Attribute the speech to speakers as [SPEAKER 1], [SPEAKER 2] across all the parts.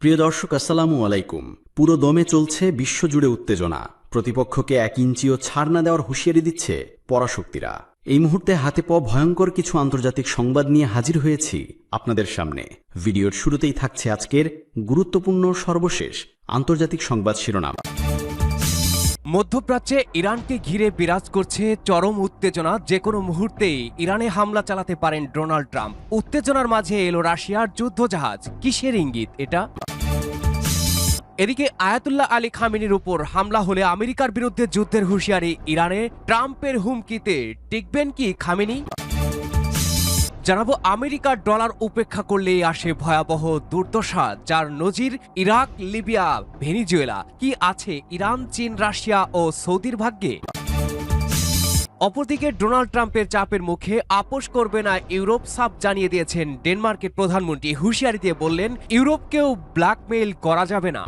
[SPEAKER 1] প্রিয় দর্শক, আসসালামু আলাইকুম। পুরো দমে চলছে বিশ্বজুড়ে উত্তেজনা। প্রতিপক্ষকে 1 ইঞ্চিও ছাড় না দেওয়ার হুঁশিয়ারি দিচ্ছে পরাশক্তিরা। এই মুহূর্তে হাতে পাওয়া ভয়ঙ্কর কিছু আন্তর্জাতিক সংবাদ নিয়ে হাজির হয়েছি আপনাদের সামনে। ভিডিওর শুরুতেই থাকছে আজকের গুরুত্বপূর্ণ সর্বশেষ আন্তর্জাতিক সংবাদ শিরোনাম।
[SPEAKER 2] মধ্যপ্রাচ্যে ইরানকে ঘিরে বিরাজ করছে চরম উত্তেজনা। যে কোনো মুহূর্তেই ইরানে হামলা চালাতে পারেন ডোনাল্ড ট্রাম্প। উত্তেজনার মাঝে এলো রাশিয়ার যুদ্ধজাহাজ। কিসের ইঙ্গিত এটা? এদিকে আয়াতুল্লাহ আলী খামেনির উপর হামলা হলে আমেরিকার বিরুদ্ধে যুদ্ধের হুঁশিয়ারি ইরানে। ট্রাম্পের হুমকিতে টিকবেন কি খামেনি? জানাবো আমেরিকার ডলার উপেক্ষা করলেই আসে ভয়াবহ দুর্দশা, যার নজির ইরাক, লিবিয়া, ভেনিজুয়েলা। কি আছে ইরান, চীন, রাশিয়া ও সৌদির ভাগ্যে? অপরদিকে ডোনাল্ড ট্রাম্পের চাপের মুখে আপোষ করবে না ইউরোপ, সাফ জানিয়ে দিয়েছেন ডেনমার্কের প্রধানমন্ত্রী। হুঁশিয়ারি দিয়ে বললেন, ইউরোপকেও ব্ল্যাকমেইল করা যাবে না।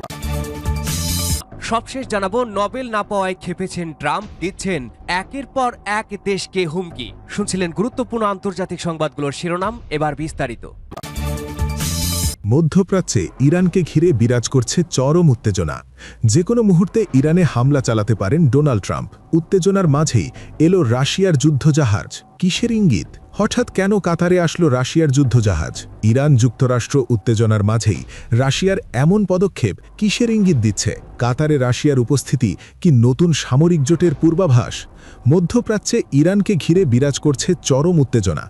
[SPEAKER 2] সবশেষ জানাবো নোবেল না পাওয়ায় ক্ষেপেছেন ট্রাম্প, দিচ্ছেন একের পর এক দেশকে হুমকি। শুনছিলেন গুরুত্বপূর্ণ আন্তর্জাতিক সংবাদগুলোর শিরোনাম, এবার বিস্তারিত।
[SPEAKER 3] মধ্যপ্রাচ্যে ইরানকে ঘিরে বিরাজ করছে চরম উত্তেজনা। যে কোনো মুহূর্তে ইরানে হামলা চালাতে পারেন ডোনাল্ড ট্রাম্প। উত্তেজনার মাঝেই এলো রাশিয়ার যুদ্ধজাহাজ। কিসের ইঙ্গিত? হঠাৎ কেন কাতারে আসলো রাশিয়ার যুদ্ধজাহাজ? ইরান যুক্তরাষ্ট্র উত্তেজনার মাঝেই রাশিয়ার এমন পদক্ষেপ কিসের ইঙ্গিত দিচ্ছে? কাতারে রাশিয়ার উপস্থিতি কি নতুন সামরিক জোটের পূর্বাভাস? মধ্যপ্রাচ্যে ইরানকে ঘিরে বিরাজ করছে চরম উত্তেজনা।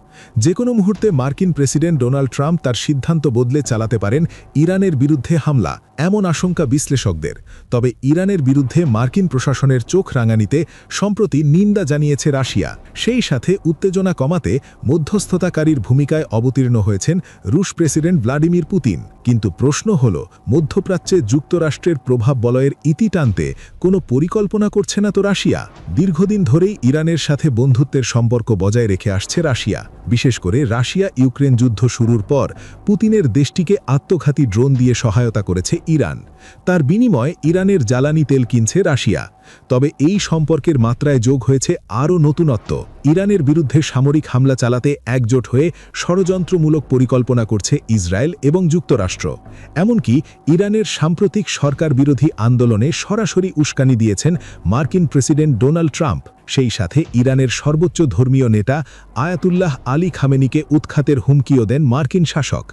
[SPEAKER 3] যে কোনো মুহূর্তে মার্কিন প্রেসিডেন্ট ডোনাল্ড ট্রাম্প তার সিদ্ধান্ত বদলে চালাতে পারেন ইরানের বিরুদ্ধে হামলা, এমন আশঙ্কা বিশ্লেষকদের। তবে ইরানের বিরুদ্ধে মার্কিন প্রশাসনের চোখ রাঙানিতে সম্প্রতি নিন্দা জানিয়েছে রাশিয়া। সেই সাথে উত্তেজনা কমাতে মধ্যস্থতাকারীর ভূমিকায় অবতীর্ণ হয়েছেন রুশ প্রেসিডেন্ট ভ্লাদিমির পুতিন। কিন্তু প্রশ্ন হল, মধ্যপ্রাচ্যে যুক্তরাষ্ট্রের প্রভাব বলয়ের ইতি টানতে কোনো পরিকল্পনা করছে না তো রাশিয়া? দীর্ঘদিন ধরেই ইরানের সাথে বন্ধুত্বের সম্পর্ক বজায় রেখে আসছে রাশিয়া। বিশেষ করে রাশিয়া ইউক্রেন যুদ্ধ শুরুর পর পুতিনের দেশটিকে আত্মঘাতী ড্রোন দিয়ে সহায়তা করেছে ইরান। তার বিনিময়ে ইরানের জ্বালানি তেল কিনছে রাশিয়া। তবে এই সম্পর্কের মাত্রায় যোগ হয়েছে আরও নতুনত্ব। ইরানের বিরুদ্ধে সামরিক হামলা চালাতে একজোট হয়ে ষড়যন্ত্রমূলক পরিকল্পনা করছে ইসরায়েল এবং যুক্তরাষ্ট্র। এমনকি ইরানের সাম্প্রতিক সরকার বিরোধী আন্দোলনে সরাসরি উস্কানি দিয়েছেন মার্কিন প্রেসিডেন্ট ডোনাল্ড ট্রাম্প। সেই সাথে ইরানের সর্বোচ্চ ধর্মীয় নেতা আয়াতুল্লাহ আলী খামেনিকে উৎখাতের হুমকিও দেন মার্কিন শাসক।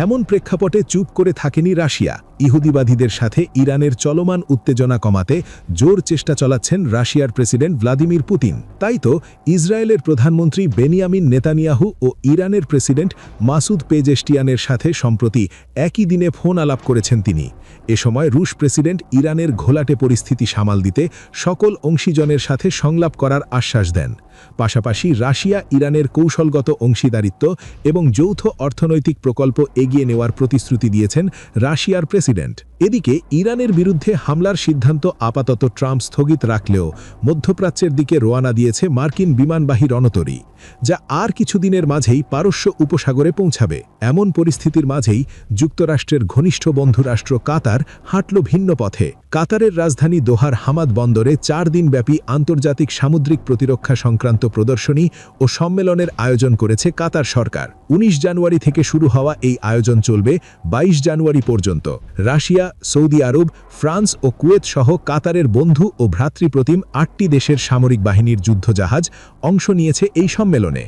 [SPEAKER 3] এমন প্রেক্ষাপটে চুপ করে থাকেনি রাশিয়া। ইহুদিবাদীদের সাথে ইরানের চলমান উত্তেজনা কমাতে জোর চেষ্টা চালাচ্ছেন রাশিয়ার প্রেসিডেন্ট ভ্লাদিমির পুতিন। তাই তো ইসরায়েলের প্রধানমন্ত্রী বেনিয়ামিন নেতানিয়াহু ও ইরানের প্রেসিডেন্ট মাসুদ পেজেশটিয়ানের সাথে সম্প্রতি একই দিনে ফোন আলাপ করেছেন তিনি। এ সময় রুশ প্রেসিডেন্ট ইরানের ঘোলাটে পরিস্থিতি সামাল দিতে সকল অংশীজনের সাথে সংলাপ করার আশ্বাস দেন। পাশাপাশি রাশিয়া ইরানের কৌশলগত অংশীদারিত্ব এবং যৌথ অর্থনৈতিক প্রকল্প এগিয়ে নেওয়ার প্রতিশ্রুতি দিয়েছেন রাশিয়ার প্রেসিডেন্ট। এদিকে ইরানের বিরুদ্ধে হামলার সিদ্ধান্ত আপাতত ট্রাম্প স্থগিত রাখলেও মধ্যপ্রাচ্যের দিকে রওনা দিয়েছে মার্কিন বিমানবাহী রণতরী, যা আর কিছুদিনের মাঝেই পারস্য উপসাগরে পৌঁছাবে। এমন পরিস্থিতির মাঝেই যুক্তরাষ্ট্রের ঘনিষ্ঠ বন্ধুরাষ্ট্র কাতার হাঁটল ভিন্ন পথে। কাতারের রাজধানী দোহার হামাদ বন্দরে 4 দিনব্যাপী আন্তর্জাতিক সামুদ্রিক প্রতিরক্ষা সংক্রান্ত প্রদর্শনী ও সম্মেলনের আয়োজন করেছে কাতার সরকার। 19 জানুয়ারি থেকে শুরু হওয়া এই আয়োজন চলবে 22 জানুয়ারি পর্যন্ত। রাশিয়া, সৌদি আরব, ফ্রান্স ও কুয়েত সহ কাতারের বন্ধু ও ভ্রাতৃপ্রতিম 8টি দেশের সামরিক বাহিনীর যুদ্ধজাহাজ অংশ নিয়েছে এই সম্মেলনে।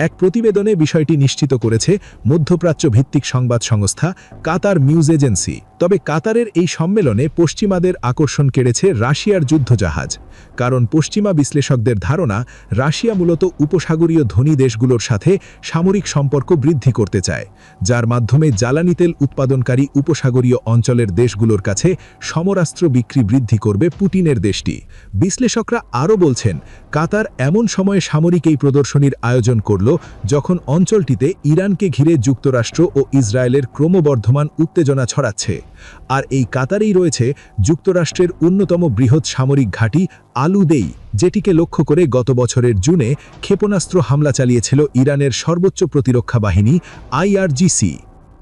[SPEAKER 3] এক প্রতিবেদনে বিষয়টি নিশ্চিত করেছে মধ্যপ্রাচ্য ভিত্তিক সংবাদ সংস্থা কাতার নিউজ এজেন্সি। তবে কাতারের এই সম্মেলনে পশ্চিমাদের আকর্ষণ কেড়েছে রাশিয়ার যুদ্ধজাহাজ। কারণ পশ্চিমা বিশ্লেষকদের ধারণা, রাশিয়া মূলত উপসাগরীয় ধনী দেশগুলোর সাথে সামরিক সম্পর্ক বৃদ্ধি করতে চায়, যার মাধ্যমে জ্বালানি তেল উৎপাদনকারী উপসাগরীয় অঞ্চলের দেশগুলোর কাছে সমরাস্ত্র বিক্রি বৃদ্ধি করবে পুতিনের দেশটি। বিশ্লেষকরা আরও বলছেন, কাতার এমন সময়ে সামরিক এই প্রদর্শনীর আয়োজন করল যখন অঞ্চলটিতে ইরানকে ঘিরে যুক্তরাষ্ট্র ও ইসরায়েলের ক্রমবর্ধমান উত্তেজনা ছড়াচ্ছে। আর এই কাতারেই রয়েছে যুক্তরাষ্ট্রের অন্যতম বৃহৎ সামরিক ঘাঁটি আল-উদেই, যেটিকে লক্ষ্য করে গত বছরের জুনে ক্ষেপণাস্ত্র হামলা চালিয়েছিল ইরানের সর্বোচ্চ প্রতিরক্ষা বাহিনী IRGC।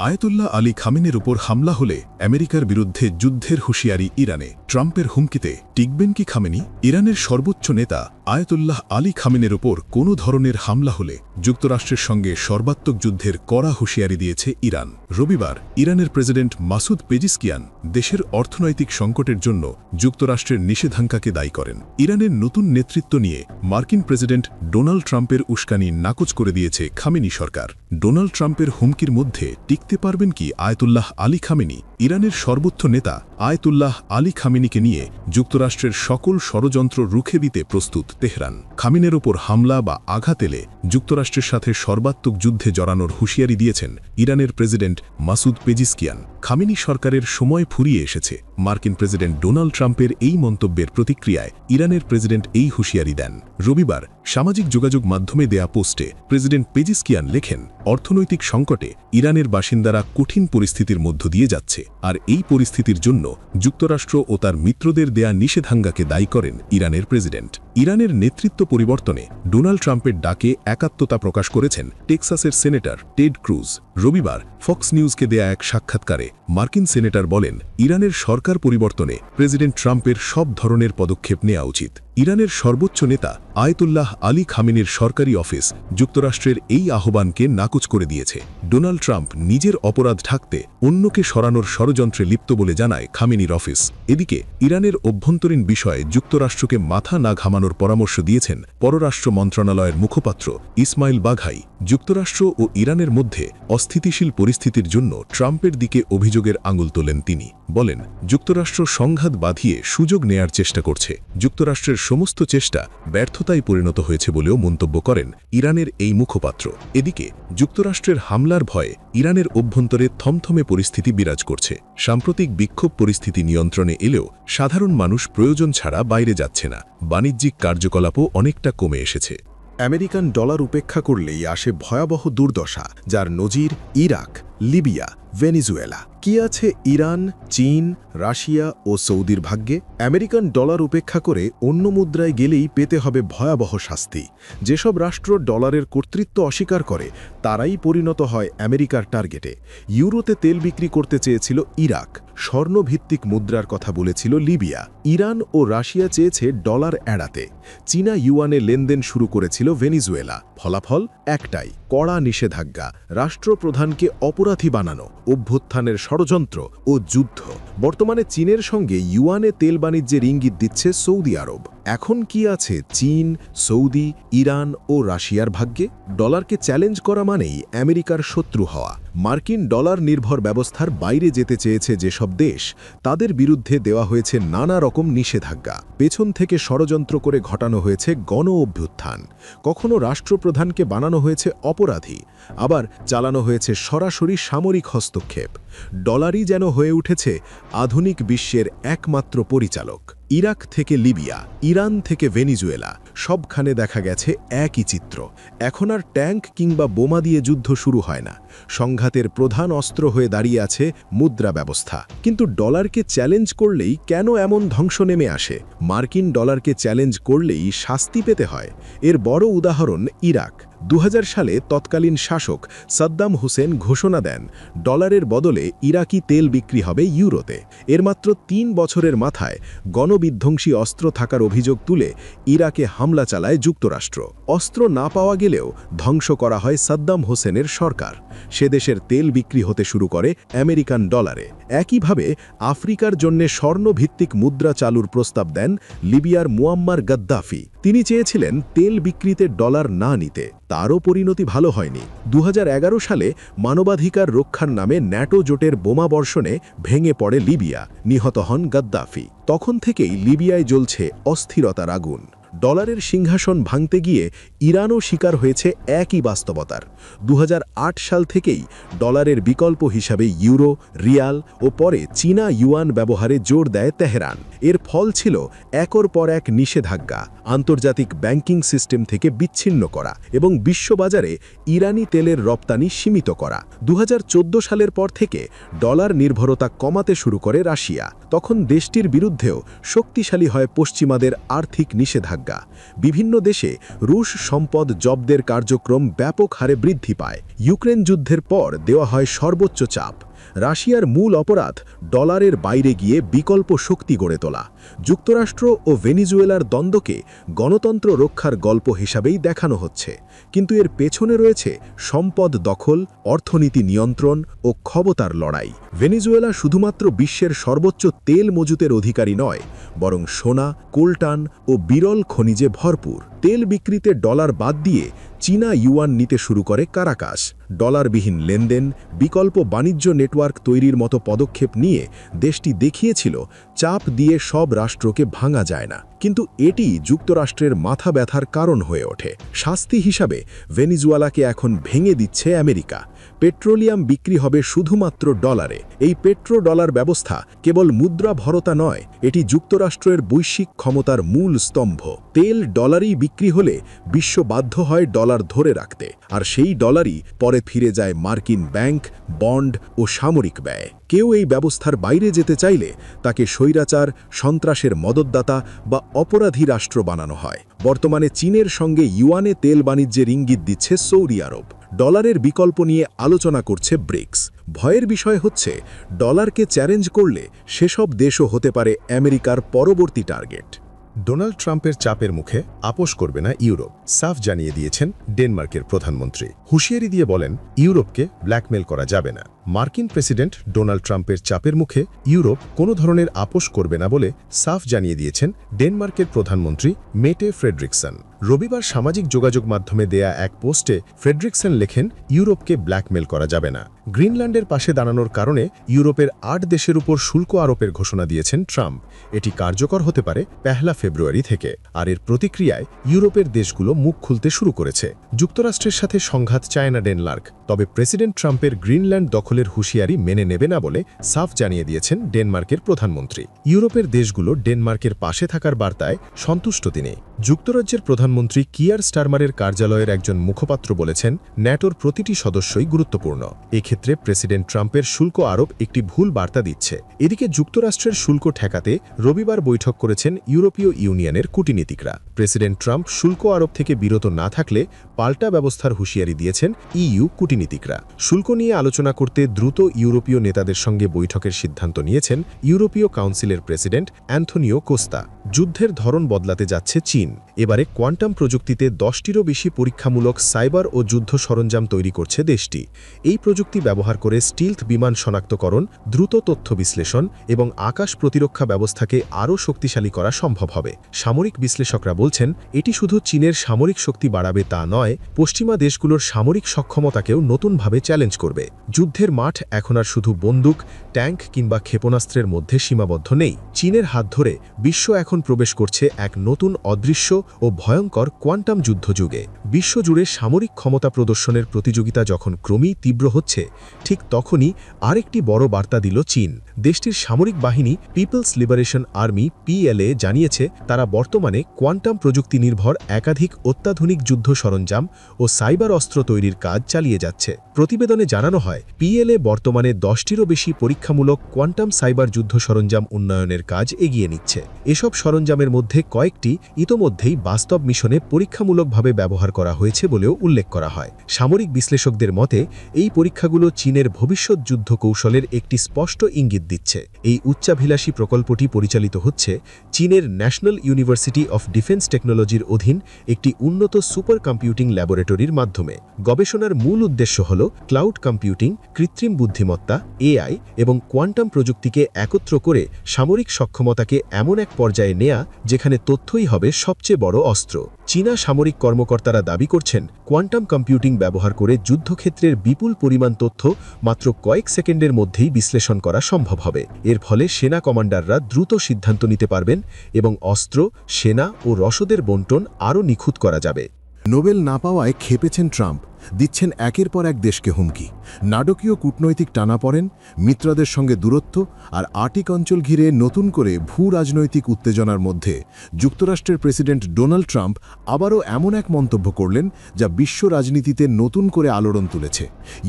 [SPEAKER 4] আয়াতুল্লাহ আলী খামেনির উপর হামলা হলে আমেরিকার বিরুদ্ধে যুদ্ধের হুঁশিয়ারি ইরানে। ট্রাম্পের হুমকিতে টিকবেন কি খামেনি? ইরানের সর্বোচ্চ নেতা আয়াতুল্লাহ আলী খামেনের ওপর কোনো ধরনের হামলা হলে যুক্তরাষ্ট্রের সঙ্গে সর্বাত্মক যুদ্ধের কড়া হুঁশিয়ারি দিয়েছে ইরান। রবিবার ইরানের প্রেসিডেন্ট মাসুদ পেজিশকিয়ান দেশের অর্থনৈতিক সংকটের জন্য যুক্তরাষ্ট্রের নিষেধাজ্ঞাকে দায়ী করেন। ইরানের নতুন নেতৃত্ব নিয়ে মার্কিন প্রেসিডেন্ট ডোনাল্ড ট্রাম্পের উস্কানি নাকচ করে দিয়েছে খামেনি সরকার। ডোনাল্ড ট্রাম্পের হুমকির মধ্যে টিকতে পারবেন কি আয়াতুল্লাহ আলী খামেনি? ইরানের সর্বোচ্চ নেতা আয়াতুল্লাহ আলী খামেনিকে নিয়ে যুক্তরাষ্ট্রের সকল ষড়যন্ত্র রুখে দিতে প্রস্তুত তেহরান। খামেনের ওপর হামলা বা আঘাত এলে যুক্তরাষ্ট্রের সাথে সর্বাত্মক যুদ্ধে জড়ানোর হুঁশিয়ারি দিয়েছেন ইরানের প্রেসিডেন্ট মাসুদ পেজিশকিয়ান। খামেনি সরকারের সময় ফুরিয়ে এসেছে। মার্কিন প্রেসিডেন্ট ডোনাল্ড ট্রাম্পের এই মন্তব্যের প্রতিক্রিয়ায় ইরানের প্রেসিডেন্ট এই হুঁশিয়ারি দেন। রবিবার সামাজিক যোগাযোগ মাধ্যমে দেয়া পোস্টে প্রেসিডেন্ট পেজিশকিয়ান লেখেন, অর্থনৈতিক সংকটে ইরানের বাসিন্দারা কঠিন পরিস্থিতির মধ্য দিয়ে যাচ্ছে, আর এই পরিস্থিতির জন্য যুক্তরাষ্ট্র ও তার মিত্রদের দেয়া নিষেধাজ্ঞাকে দায়ী করেন ইরানের প্রেসিডেন্ট। ইরানের নেতৃত্ব পরিবর্তনে ডোনাল্ড ট্রাম্পের ডাকে একাত্মতা প্রকাশ করেছেন টেক্সাসের সেনেটর টেড ক্রুজ। রবিবার ফক্স নিউজকে দেয়া এক সাক্ষাৎকারে মার্কিন সেনেটর বলেন, ইরানের সরকার পরিবর্তনে প্রেসিডেন্ট ট্রাম্পের সব ধরনের পদক্ষেপ নেওয়া উচিত। ইরানের সর্বোচ্চ নেতা আয়াতুল্লাহ আলী খামেনির সরকারি অফিস যুক্তরাষ্ট্রের এই আহ্বানকে নাকচ করে দিয়েছে। ডোনাল্ড ট্রাম্প নিজের অপরাধ ঢাকতে অন্যকে সরানোর ষড়যন্ত্রে লিপ্ত বলে জানায় খামেনির অফিস। এদিকে ইরানের অভ্যন্তরীণ বিষয়ে যুক্তরাষ্ট্রকে মাথা না ঘামানোর পরামর্শ দিয়েছেন পররাষ্ট্র মন্ত্রণালয়ের মুখপাত্র ইসমাইল বাঘাই। যুক্তরাষ্ট্র ও ইরানের মধ্যে অস্থিতিশীল পরিস্থিতির জন্য ট্রাম্পের দিকে অভিযোগের আঙুল তোলেন তিনি। বলেন, যুক্তরাষ্ট্র সংঘাত বাঁধিয়ে সুযোগ নেয়ার চেষ্টা করছে। যুক্তরাষ্ট্রের সমস্ত চেষ্টা ব্যর্থতায় পরিণত হয়েছে বলেও মন্তব্য করেন ইরানের এই মুখপাত্র। এদিকে যুক্তরাষ্ট্রের হামলার ভয়ে ইরানের অভ্যন্তরে থমথমে পরিস্থিতি বিরাজ করছে। সাম্প্রতিক বিক্ষোভ পরিস্থিতি নিয়ন্ত্রণে এলেও সাধারণ মানুষ প্রয়োজন ছাড়া বাইরে যাচ্ছে না। বাণিজ্যিক কার্যকলাপও অনেকটা কমে এসেছে।
[SPEAKER 3] আমেরিকান ডলার উপেক্ষা করলেই আসে ভয়াবহ দুর্দশা, যার নজির ইরাক, লিবিয়া, ভেনিজুয়েলা। কি আছে ইরান, চীন, রাশিয়া ও সৌদির ভাগ্যে? আমেরিকান ডলার উপেক্ষা করে অন্য মুদ্রায় গেলেই পেতে হবে ভয়াবহ শাস্তি। যেসব রাষ্ট্র ডলারের কর্তৃত্ব অস্বীকার করে তারাই পরিণত হয় আমেরিকার টার্গেটে। ইউরোতে তেল বিক্রি করতে চেয়েছিল ইরাক, স্বর্ণভিত্তিক মুদ্রার কথা বলেছিল লিবিয়া। ইরান ও রাশিয়া চেয়েছে ডলার এড়াতে। চীনা ইউয়ানে লেনদেন শুরু করেছিল ভেনিজুয়েলা। ফলাফল একটাই, কড়া নিষেধাজ্ঞা, রাষ্ট্রপ্রধানকে অপরাধী বানানো, অভ্যুত্থানের ষড়যন্ত্র ও যুদ্ধ। বর্তমানে চীনের সঙ্গে ইউয়ানে তেল বাণিজ্যের ইঙ্গিত দিচ্ছে সৌদি আরব। এখন কি আছে চীন, সৌদি, ইরান ও রাশিয়ার ভাগ্যে? ডলারকে চ্যালেঞ্জ করা মানেই আমেরিকার শত্রু হওয়া। মার্কিন ডলার নির্ভর ব্যবস্থার বাইরে যেতে চেয়েছে যেসব দেশ, তাদের বিরুদ্ধে দেওয়া হয়েছে নানা রকম নিষেধাজ্ঞা। পেছন থেকে ষড়যন্ত্র করে ঘটানো হয়েছে গণ অভ্যুত্থান। কখনো রাষ্ট্রপ্রধানকে বানানো হয়েছে অপরাধী, আবার চালানো হয়েছে সরাসরি সামরিক হস্তক্ষেপ। ডলারই যেন হয়ে উঠেছে আধুনিক বিশ্বের একমাত্র পরিচালক। ইরাক থেকে লিবিয়া, ইরান থেকে ভেনিজুয়েলা, সবখানে দেখা গেছে একই চিত্র। এখন আর ট্যাঙ্ক কিংবা বোমা দিয়ে যুদ্ধ শুরু হয় না। সংঘাতের প্রধান অস্ত্র হয়ে দাঁড়িয়ে আছে মুদ্রা ব্যবস্থা। কিন্তু ডলারকে চ্যালেঞ্জ করলেই কেন এমন ধ্বংস নেমে আসে? মার্কিন ডলারকে চ্যালেঞ্জ করলেই শাস্তি পেতে হয়। এর বড় উদাহরণ ইরাক। 2000 সালে তৎকালীন শাসক সাদ্দাম হুসেন ঘোষণা দেন, ডলারের বদলে ইরাকি তেল বিক্রি হবে ইউরোতে। এর মাত্র 3 বছরের মাথায় গণবিধ্বংসী অস্ত্র থাকার অভিযোগ তুলে ইরাকে হামলা চালায় যুক্তরাষ্ট্র। অস্ত্র না পাওয়া গেলেও ধ্বংস করা হয় সাদ্দাম হোসেনের সরকার। সে দেশের তেল বিক্রি হতে শুরু করে আমেরিকান ডলারে। একইভাবে আফ্রিকার জন্য স্বর্ণভিত্তিক মুদ্রা চালুর প্রস্তাব দেন লিবিয়ার মুয়াম্মার গাদ্দাফি। তিনি চেয়েছিলেন তেল বিক্রিতে ডলার না নিতে। তারও পরিণতি ভালো হয়নি। 2011 সালে মানবাধিকার রক্ষার নামে ন্যাটো জোটের বোমা বর্ষণে ভেঙে পড়ে লিবিয়া, নিহত হন গাদ্দাফি। তখন থেকেই লিবিয়ায় জ্বলছে অস্থিরতার আগুন। ডলারের সিংহাসন ভাঙতে গিয়ে ইরানও শিকার হয়েছে একই বাস্তবতার। 2008 সাল থেকেই ডলারের বিকল্প হিসাবে ইউরো, রিয়াল ও পরে চীনা ইউয়ান ব্যবহারে জোর দেয় তেহরান। এর ফল ছিল একের পর এক নিষেধাজ্ঞা, আন্তর্জাতিক ব্যাংকিং সিস্টেম থেকে বিচ্ছিন্ন করা এবং বিশ্ববাজারে ইরানি তেলের রপ্তানি সীমিত করা। 2014 সালের পর থেকে ডলার নির্ভরতা কমাতে শুরু করে রাশিয়া। তখন দেশটির বিরুদ্ধেও শক্তিশালী হয় পশ্চিমাদের আর্থিক নিষেধাজ্ঞা। বিভিন্ন দেশে রুশ সম্পদ জব্দের কার্যক্রম ব্যাপক হারে বৃদ্ধি পায়। ইউক্রেন যুদ্ধের পর দেওয়া হয় সর্বোচ্চ চাপ। রাশিয়ার মূল অপরাধ ডলারের বাইরে গিয়ে বিকল্প শক্তি গড়ে তোলা। যুক্তরাষ্ট্র ও ভেনিজুয়েলার দ্বন্দ্বকে গণতন্ত্র রক্ষার গল্প হিসাবেই দেখানো হচ্ছে, কিন্তু এর পেছনে রয়েছে সম্পদ দখল, অর্থনীতি নিয়ন্ত্রণ ও ক্ষমতার লড়াই। ভেনিজুয়েলা শুধুমাত্র বিশ্বের সর্বোচ্চ তেল মজুতের অধিকারী নয়, বরং সোনা, কোলটান ও বিরল খনিজে ভরপুর। তেল বিক্রিতে ডলার বাদ দিয়ে চীনা ইউয়ান নিতে শুরু করে কারাকাস। ডলারবিহীন লেনদেন, বিকল্প বাণিজ্য নেটওয়ার্ক তৈরির মতো পদক্ষেপ নিয়ে দেশটি দেখিয়েছিল চাপ দিয়ে সব রাষ্ট্রকে ভাঙা যায় না। কিন্তু এটি যুক্তরাষ্ট্রের মাথা ব্যথার কারণ হয়ে ওঠে। শাস্তি হিসাবে ভেনিজুয়েলাকে এখন ভেঙে দিচ্ছে আমেরিকা। পেট্রোলিয়াম বিক্রি হবে শুধুমাত্র ডলারে। এই পেট্রো ডলার ব্যবস্থা কেবল মুদ্রা ভরতা নয়, এটি যুক্তরাষ্ট্রের বৈশ্বিক ক্ষমতার মূল স্তম্ভ। তেল ডলারেই বিক্রি হলে বিশ্ব বাধ্য হয় ডলার ধরে রাখতে, আর সেই ডলারই পরে ফিরে যায় মার্কিন ব্যাংক, বন্ড ও সামরিক ব্যয়। কেউ এই ব্যবস্থার বাইরে যেতে চাইলে তাকে স্বৈরাচার, সন্ত্রাসের মদতদাতা বা অপরাধী রাষ্ট্র বানানো হয়। বর্তমানে চীনের সঙ্গে ইউয়ানে তেল বাণিজ্যের ইঙ্গিত দিচ্ছে সৌদি আরব। ডলারের বিকল্প নিয়ে আলোচনা করছে ব্রিক্স। ভয়ের বিষয় হচ্ছে, ডলারকে চ্যালেঞ্জ করলে সেসব দেশও হতে পারে আমেরিকার পরবর্তী টার্গেট। ডোনাল্ড ট্রাম্পের চাপের মুখে আপোষ করবে না ইউরোপ, সাফ জানিয়ে দিয়েছেন ডেনমার্কের প্রধানমন্ত্রী। হুঁশিয়ারি দিয়ে বলেন, ইউরোপকে ব্ল্যাকমেল করা যাবে না। মার্কিন প্রেসিডেন্ট ডোনাল্ড ট্রাম্পের চাপের মুখে ইউরোপ কোনো ধরনের আপোষ করবে না বলে সাফ জানিয়ে দিয়েছেন ডেনমার্কের প্রধানমন্ত্রী মেটে ফ্রেডরিকসন। রবিবার সামাজিক যোগাযোগ মাধ্যমে দেয়া এক পোস্টে ফ্রেডরিকসন লেখেন, ইউরোপকে ব্ল্যাকমেল করা যাবে না। গ্রিনল্যান্ডের পাশে দাঁড়ানোর কারণে ইউরোপের 8 দেশের উপর শুল্ক আরোপের ঘোষণা দিয়েছেন ট্রাম্প। এটি কার্যকর হতে পারে 1 ফেব্রুয়ারি থেকে। আর এর প্রতিক্রিয়ায় ইউরোপের দেশগুলো মুখ খুলতে শুরু করেছে। যুক্তরাষ্ট্রের সাথে সংঘাত চায় না ডেনমার্ক, তবে প্রেসিডেন্ট ট্রাম্পের গ্রিনল্যান্ড দখলের হুঁশিয়ারি মেনে নেবে না বলে সাফ জানিয়ে দিয়েছেন ডেনমার্কের প্রধানমন্ত্রী। ইউরোপের দেশগুলো ডেনমার্কের পাশে থাকার বার্তায় সন্তুষ্ট তিনি। যুক্তরাজ্যের প্রধানমন্ত্রী কিয়ার স্টারমারের কার্যালয়ের একজন মুখপাত্র বলেছেন, ন্যাটোর প্রতিটি সদস্যই গুরুত্বপূর্ণ। এক্ষেত্রে প্রেসিডেন্ট ট্রাম্পের শুল্ক আরোপ একটি ভুল বার্তা দিচ্ছে। এদিকে যুক্তরাষ্ট্রের শুল্ক ঠেকাতে রবিবার বৈঠক করেছেন ইউরোপীয় ইউনিয়নের কূটনীতিকরা। প্রেসিডেন্ট ট্রাম্প শুল্ক আরোপ থেকে বিরত না থাকলে পাল্টা ব্যবস্থার হুঁশিয়ারি দিয়েছেন ইইউ কূটনীতিকরা। শুল্ক নিয়ে আলোচনা করতে দ্রুত ইউরোপীয় নেতাদের সঙ্গে বৈঠকের সিদ্ধান্ত নিয়েছেন ইউরোপীয় কাউন্সিলের প্রেসিডেন্ট অ্যান্থনিও কোস্তা। যুদ্ধের ধরন বদলাতে যাচ্ছে চীন। এবারে কোয়ান্টাম প্রযুক্তিতে 10টিরও বেশি পরীক্ষামূলক সাইবার ও যুদ্ধ সরঞ্জাম তৈরি করছে দেশটি। এই প্রযুক্তি ব্যবহার করে স্টিলথ বিমান শনাক্তকরণ, দ্রুত তথ্য বিশ্লেষণ এবং আকাশ প্রতিরক্ষা ব্যবস্থাকে আরও শক্তিশালী করা সম্ভব হবে। সামরিক বিশ্লেষকরা বলছেন, এটি শুধু চীনের সামরিক শক্তি বাড়াবে তা নয়, পশ্চিমা দেশগুলোর সামরিক সক্ষমতাকেও নতুনভাবে চ্যালেঞ্জ করবে। যুদ্ধের মাঠ এখন আর শুধু বন্দুক, ট্যাঙ্ক কিংবা ক্ষেপণাস্ত্রের মধ্যে সীমাবদ্ধ নেই। চীনের হাত ধরে বিশ্ব এখন প্রবেশ করছে এক নতুন অদৃশ্য ও ভয়ঙ্কর কোয়ান্টাম যুদ্ধযুগে। বিশ্বজুড়ে সামরিক ক্ষমতা প্রদর্শনের প্রতিযোগিতা যখন ক্রমেই তীব্র হচ্ছে, ঠিক তখনই আরেকটি বড় বার্তা দিল চীন। দেশটির সামরিক বাহিনী পিপলস লিবারেশন আর্মি PLA জানিয়েছে, তারা বর্তমানে কোয়ান্টাম প্রযুক্তি নির্ভর একাধিক অত্যাধুনিক যুদ্ধ সরঞ্জাম ও সাইবার অস্ত্র তৈরির কাজ চালিয়ে যাচ্ছে। প্রতিবেদনে জানানো হয়, PLA বর্তমানে 10টিরও বেশি পরীক্ষামূলক কোয়ান্টাম সাইবার যুদ্ধ সরঞ্জাম উন্নয়নের কাজ এগিয়ে নিচ্ছে। এসব সরঞ্জামের মধ্যে কয়েকটি ইতোমধ্যেই বাস্তব মিশনে পরীক্ষামূলকভাবে ব্যবহার করা হয়েছে বলেও উল্লেখ করা হয়। সামরিক বিশ্লেষকদের মতে, এই পরীক্ষাগুলো চীনের ভবিষ্যৎ যুদ্ধ কৌশলের একটি স্পষ্ট ইঙ্গিত দিচ্ছে। এই উচ্চাভিলাষী প্রকল্পটি পরিচালিত হচ্ছে চীনের ন্যাশনাল ইউনিভার্সিটি অফ ডিফেন্স টেকনোলজির অধীন একটি উন্নত সুপার কম্পিউটিং ল্যাবরেটরির মাধ্যমে। গবেষণার মূল উদ্দেশ্য হল ক্লাউড কম্পিউটিং, কৃত্রিম বুদ্ধিমত্তা, AI এবং কোয়ান্টাম প্রযুক্তিকে একত্র করে সামরিক সক্ষমতাকে এমন এক পর্যায়ে নেয়া যেখানে তথ্যই হবে সবচেয়ে বড় অস্ত্র। চীনা সামরিক কর্মকর্তারা দাবি করছেন, কোয়ান্টাম কম্পিউটিং ব্যবহার করে যুদ্ধক্ষেত্রের বিপুল পরিমাণ তথ্য মাত্র কয়েক সেকেন্ডের মধ্যেই বিশ্লেষণ করা সম্ভব হবে। এর ফলে সেনা কমান্ডাররা দ্রুত সিদ্ধান্ত নিতে পারবেন এবং অস্ত্র, সেনা ও রসদের বণ্টন আরও নিখুঁত করা যাবে।
[SPEAKER 5] নোবেল না পাওয়ায় ক্ষেপেছেন ট্রাম্প, দিচ্ছেন একের পর এক দেশকে হুমকি। নাটকীয় কূটনৈতিক টানাপড়েন, মিত্রদের সঙ্গে দূরত্ব আর আর্টিক অঞ্চল ঘিরে নতুন করে ভূ রাজনৈতিক উত্তেজনার মধ্যে যুক্তরাষ্ট্রের প্রেসিডেন্ট ডোনাল্ড ট্রাম্প আবারও এমন এক মন্তব্য করলেন যা বিশ্ব রাজনীতিতে নতুন করে আলোড়ন তুলেছে।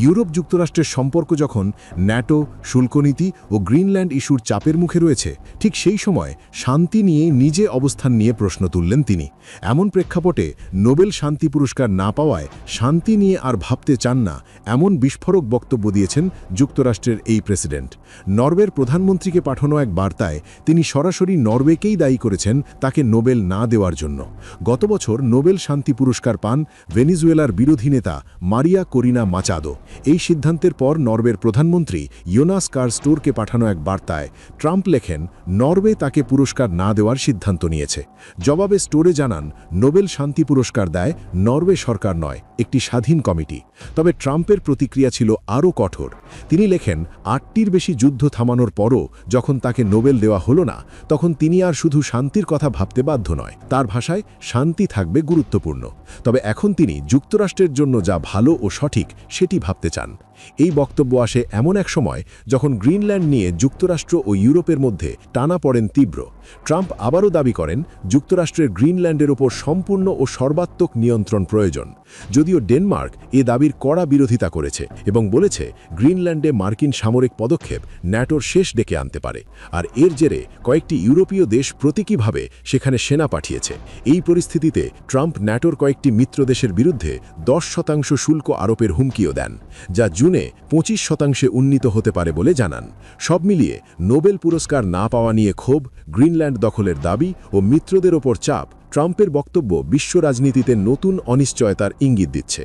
[SPEAKER 5] ইউরোপ যুক্তরাষ্ট্রের সম্পর্ক যখন ন্যাটো, শুল্কনীতি ও গ্রিনল্যান্ড ইস্যুর চাপের মুখে রয়েছে, ঠিক সেই সময় শান্তি নিয়ে নিজে অবস্থান নিয়ে প্রশ্ন তুললেন তিনি। এমন প্রেক্ষাপটে নোবেল শান্তি পুরস্কার না পাওয়ায় শান্তি নিয়ে আর ভাবতে চান না এমন বিস্ফোরক বিস্ফোরক বক্তব্য দিয়েছেন যুক্তরাষ্ট্রের এই প্রেসিডেন্ট। নরওয়ের প্রধানমন্ত্রীকে পাঠানো এক বার্তায় তিনি সরাসরি নরওয়েকেই দায়ী করেছেন তাকে নোবেল না দেওয়ার জন্য। গত বছর নোবেল শান্তি পুরস্কার পান ভেনিজুয়েলার বিরোধী নেতা মারিয়া করিনা মাচাদো। এই সিদ্ধান্তের পর নরওয়ের প্রধানমন্ত্রী ইয়োনাস কার স্টোরকে পাঠানো এক বার্তায় ট্রাম্প লেখেন নরওয়ে তাকে পুরস্কার না দেওয়ার সিদ্ধান্ত নিয়েছে। জবাবে স্টোরে জানান নোবেল শান্তি পুরস্কার দেয় নরওয়ে সরকার নয়, একটি স্বাধীন কমিটি। তবে ট্রাম্পের প্রতিক্রিয়া ছিল আরও কঠোর। তিনি লেখেন ৮টির বেশি যুদ্ধ থামানোর পরও যখন তাকে নোবেল দেওয়া হলো না, তখন তিনি আর শুধু শান্তির কথা ভাবতে বাধ্য নয়। তার ভাষায় শান্তি থাকবে গুরুত্বপূর্ণ, তবে এখন তিনি যুক্তরাষ্ট্রের জন্য যা ভালো ও সঠিক সেটি ভাবতে চান। এই বক্তব্য আসে এমন এক সময় যখন গ্রিনল্যান্ড নিয়ে যুক্তরাষ্ট্র ও ইউরোপের মধ্যে টানাপড়েন তীব্র। ট্রাম্প আবারও দাবি করেন যুক্তরাষ্ট্রের গ্রিনল্যান্ডের ওপর সম্পূর্ণ ও সর্বাত্মক নিয়ন্ত্রণ প্রয়োজন। যদিও ডেনমার্ক এ দাবির কড়া বিরোধিতা করেছে এবং বলেছে গ্রিনল্যান্ডে মার্কিন সামরিক পদক্ষেপ ন্যাটোর শেষ ডেকে আনতে পারে, আর এর জেরে কয়েকটি ইউরোপীয় দেশ প্রতীকীভাবে সেখানে সেনা পাঠিয়েছে। এই পরিস্থিতিতে ট্রাম্প ন্যাটোর কয়েকটি মিত্র দেশের বিরুদ্ধে 10% শুল্ক আরোপের হুমকিও দেন, যা জুনে 25% উন্নীত হতে পারে বলে জানান। সব মিলিয়ে নোবেল পুরস্কার না পাওয়া নিয়ে ক্ষোভ, গ্রিনল্যান্ড দখলের দাবি ও মিত্রদের ওপর চাপ, ট্রাম্পের বক্তব্য বিশ্ব রাজনীতিতে নতুন অনিশ্চয়তার ইঙ্গিত দিচ্ছে।